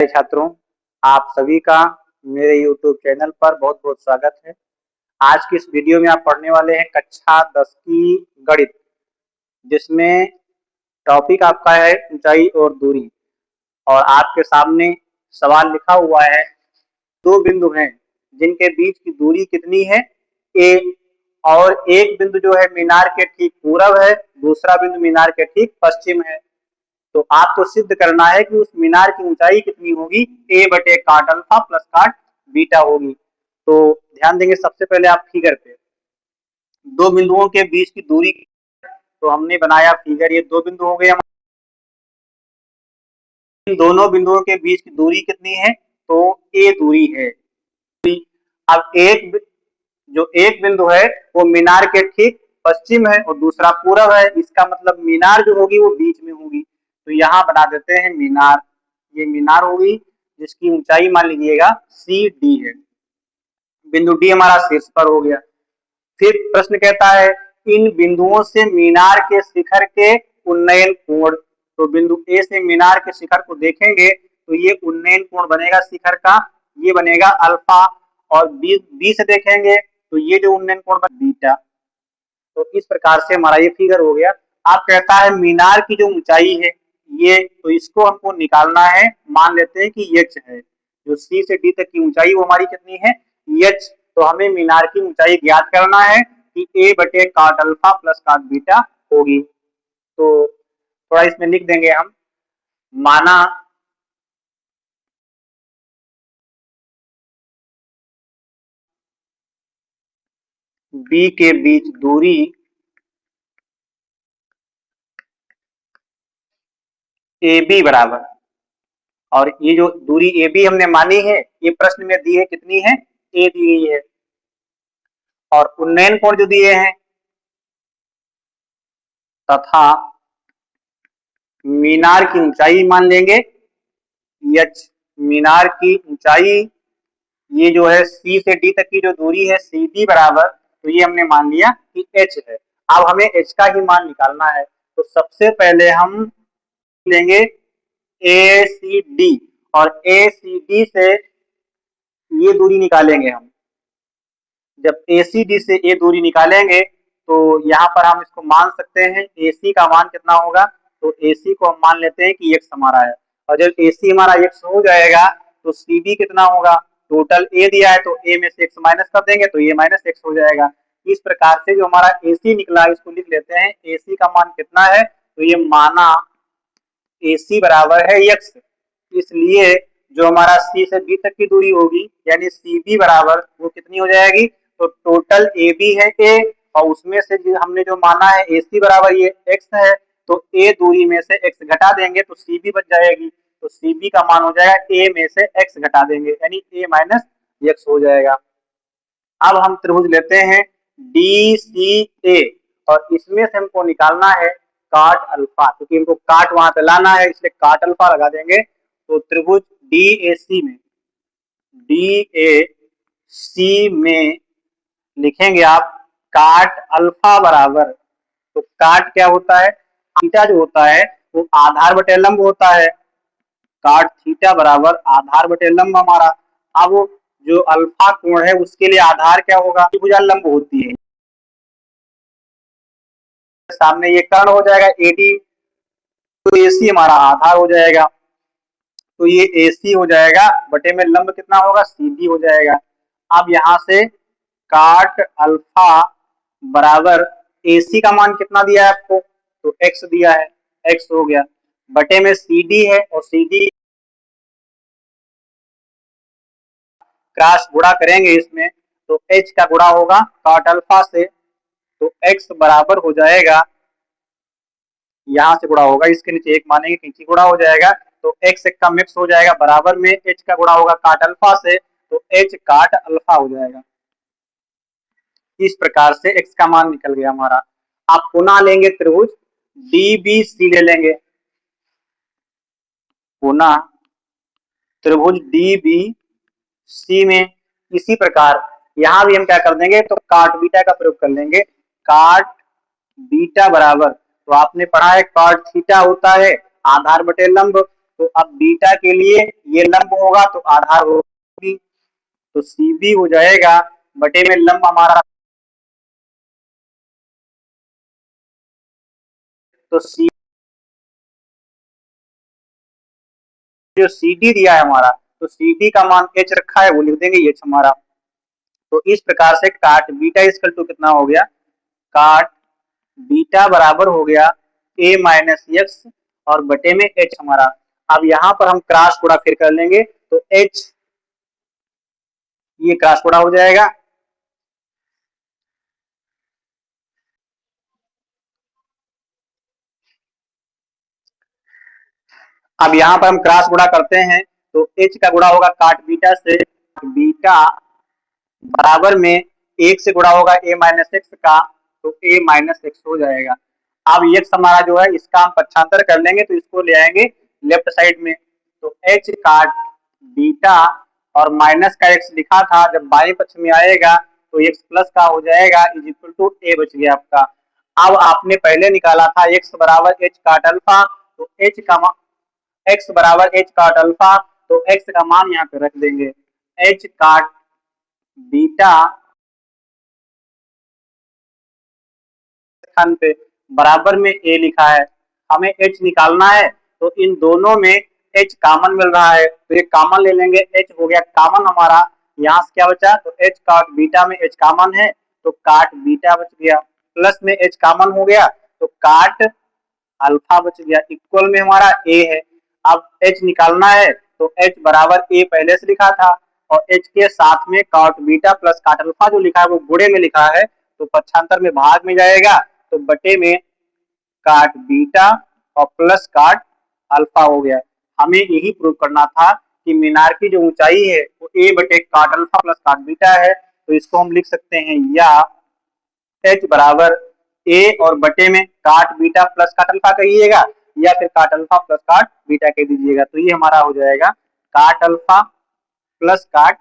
छात्रों, आप सभी का मेरे YouTube चैनल पर बहुत बहुत स्वागत है। आज की इस वीडियो में आप पढ़ने वाले हैं कक्षा 10 की गणित, जिसमें टॉपिक आपका है ऊंचाई और दूरी। और आपके सामने सवाल लिखा हुआ है, दो बिंदु हैं जिनके बीच की दूरी कितनी है ए, और एक बिंदु जो है मीनार के ठीक पूरब है, दूसरा बिंदु मीनार के ठीक पश्चिम है। तो आपको सिद्ध करना है कि उस मीनार की ऊंचाई कितनी होगी, ए बटे काट अल्फा प्लस काट बीटा होगी। तो ध्यान देंगे, सबसे पहले आप फिगर पे दो बिंदुओं के बीच की दूरी, तो हमने बनाया फिगर, ये दो बिंदु हो गए हमारे। इन दोनों बिंदुओं के बीच की दूरी कितनी है, तो ए दूरी है। अब एक बिंदु है वो मीनार के ठीक पश्चिम है और दूसरा पूरब है, इसका मतलब मीनार जो होगी वो बीच में होगी। तो यहाँ बना देते हैं मीनार, ये मीनार होगी जिसकी ऊंचाई मान लीजिएगा सी डी है। बिंदु डी हमारा शीर्ष पर हो गया। फिर प्रश्न कहता है इन बिंदुओं से मीनार के शिखर के उन्नयन कोण। तो बिंदु ए से मीनार के शिखर को देखेंगे तो ये उन्नयन कोण बनेगा शिखर का, ये बनेगा अल्फा। और बी से देखेंगे तो ये जो उन्नयन कोण बनेगा बीटा। तो इस प्रकार से हमारा ये फिगर हो गया। आप कहता है मीनार की जो ऊंचाई है ये, तो इसको हमको निकालना है। मान लेते हैं कि एच है, जो सी से डी तक की ऊंचाई वो हमारी कितनी है, एच। तो हमें मीनार की ऊंचाई ज्ञात करना है कि ए बटे काट अल्फा प्लस काट बीटा होगी। तो थोड़ा इसमें लिख देंगे हम, माना बी के बीच दूरी ए बी बराबर, और ये जो दूरी ए बी हमने मानी है ये प्रश्न में दी है कितनी है, ए दी गई है। और उन्नयन कोण जो दिए हैं, तथा मीनार की ऊंचाई मान लेंगे एच। मीनार की ऊंचाई ये जो है सी से डी तक की जो दूरी है सी डी बराबर, तो ये हमने मान लिया कि एच है। अब हमें एच का ही मान निकालना है। तो सबसे पहले हम लेंगे ए सी डी, और ए सी डी से ये दूरी निकालेंगे हम। जब ए सी डी से ये दूरी निकालेंगे तो यहाँ पर हम इसको मान सकते हैं, ए सी का मान कितना होगा, तो ए सी को हम मान लेते हैं कि एक्स हमारा है। और जब ए सी हमारा एक्स हो जाएगा तो सी बी कितना होगा, टोटल ए दिया है तो ए में से एक्स माइनस कर देंगे तो ये माइनस एक्स हो जाएगा। इस प्रकार से जो हमारा ए सी निकला इसको लिख लेते हैं, ए सी का मान कितना है, तो ये माना ए सी बराबर है एक्स। इसलिए जो हमारा सी से बी तक की दूरी होगी यानी सी बी बराबर वो कितनी हो जाएगी, तो टोटल ए बी है ए, और उसमें से जो हमने जो माना है ए सी बराबर ये एक्स है, तो ए दूरी में से एक्स घटा देंगे तो सी बी बच जाएगी। तो सी बी का मान हो जाएगा ए में से एक्स घटा देंगे यानी ए माइनस एक्स हो जाएगा। अब हम त्रिभुज लेते हैं डी सी ए, और इसमें से हमको निकालना है काट अल्फा, क्योंकि हमको काट वहां पे लाना है इसलिए काट अल्फा लगा देंगे। तो त्रिभुज डी ए सी में, डी ए सी में लिखेंगे आप काट अल्फा बराबर, तो काट क्या होता है, थीटा जो होता है वो आधार बटे लंब होता है। काट थीटा बराबर आधार बटे लंब हमारा। अब जो अल्फा कोण है उसके लिए आधार क्या होगा, भुजा लंब होती है। सामने ये कर्ण हो जाएगा एडी, तो एसी हमारा आधार हो जाएगा, तो ये एसी हो जाएगा बटे में लंब कितना होगा, सीडी हो जाएगा। अब यहां से काट अल्फा बराबर एसी का मान कितना दिया है आपको, तो एक्स दिया है, एक्स हो गया, बटे में सीडी है, और सीडी क्रॉस गुणा करेंगे इसमें तो एच का गुणा होगा काट अल्फा से, तो एक्स बराबर हो जाएगा, यहां से गुणा होगा इसके नीचे एक मानेंगे नीचे गुणा हो जाएगा, तो एक्स एक का मिक्स हो जाएगा, बराबर में एच का गुणा होगा काट अल्फा से, तो एच काट अल्फा हो जाएगा। इस प्रकार से एक्स का मान निकल गया हमारा। आप पुनः लेंगे त्रिभुज डी बी सी ले लेंगे, पुनः त्रिभुज डी बी सी में इसी प्रकार यहां भी हम क्या कर देंगे, तो काट बीटा का प्रयोग कर लेंगे। काट बीटा बराबर, तो आपने पढ़ा है काट थीटा होता है आधार बटे लंब, तो अब बीटा के लिए ये लंब होगा तो आधार होगी, तो सी बी हो जाएगा बटे में लंब हमारा, तो सी जो सी डी दिया है हमारा, तो सी डी का मान एच रखा है वो लिख देंगे एच हमारा। तो इस प्रकार से काट बीटा इक्वल टू कितना हो गया, काट बीटा बराबर हो गया ए माइनस एक्स और बटे में एच हमारा। अब यहाँ पर हम क्रॉस गुणा फिर कर लेंगे तो एच ये क्रॉस गुणा हो जाएगा, अब यहाँ पर हम क्रॉस गुणा करते हैं तो एच का गुणा होगा काट बीटा से, बीटा बराबर में एक से गुणा होगा ए माइनस एक्स का, तो ए माइनस एक्स हो जाएगा। अब एक्स हमारा जो है इसका हम पक्षांतर कर लेंगे तो इसको ले आएंगे लेफ्ट साइड में, तो एच काट बीटा और माइनस का एक्स लिखा था जब बाएं पक्ष में आएगा तो एक्स प्लस का हो जाएगा इज इक्वल टू ए बच गया आपका। अब आपने पहले निकाला था एक्स बराबर एच काट अल्फा, तो एच का एक्स बराबर एच काट अल्फा, तो एक्स का मान यहाँ पे रख देंगे, एच काट बीटा स्थान पे बराबर में ए लिखा है, हमें एच निकालना है तो इन दोनों में एच कॉमन मिल रहा है तो ये कॉमन ले लेंगे, एच हो गया कॉमन हमारा, यहाँ से क्या बचा तो एच काट बीटा में एच कॉमन है तो काट बीटा बच गया, प्लस में एच कॉमन हो गया तो काट अल्फा बच गया, इक्वल में हमारा ए है। अब एच निकालना है तो एच बराबर ए पहले से लिखा था और एच के साथ में काट बीटा प्लस काट अल्फा जो लिखा है वो गुणे में लिखा है तो पक्षांतर में भाग में जाएगा तो बटे में काट बीटा और प्लस काट अल्फा हो गया। हमें यही प्रूव करना था कि मीनार की जो ऊंचाई है वो ए बटे काट अल्फा प्लस काट बीटा है, तो इसको हम लिख सकते हैं या एच बराबर ए और बटे में काट बीटा प्लस काट अल्फा कहिएगा या फिर काट अल्फा प्लस काट बीटा कह दीजिएगा, तो ये हमारा हो जाएगा काट अल्फा प्लस काट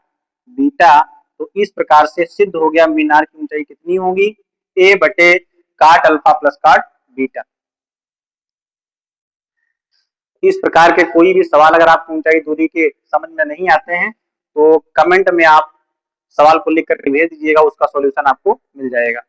बीटा। तो इस प्रकार से सिद्ध हो गया मीनार की ऊंचाई कितनी होगी, ए बटे काट अल्फा प्लस काट बीटा। इस प्रकार के कोई भी सवाल अगर आपको ऊंचाई दूरी के समझ में नहीं आते हैं तो कमेंट में आप सवाल को लिख कर भेज दीजिएगा, उसका सॉल्यूशन आपको मिल जाएगा।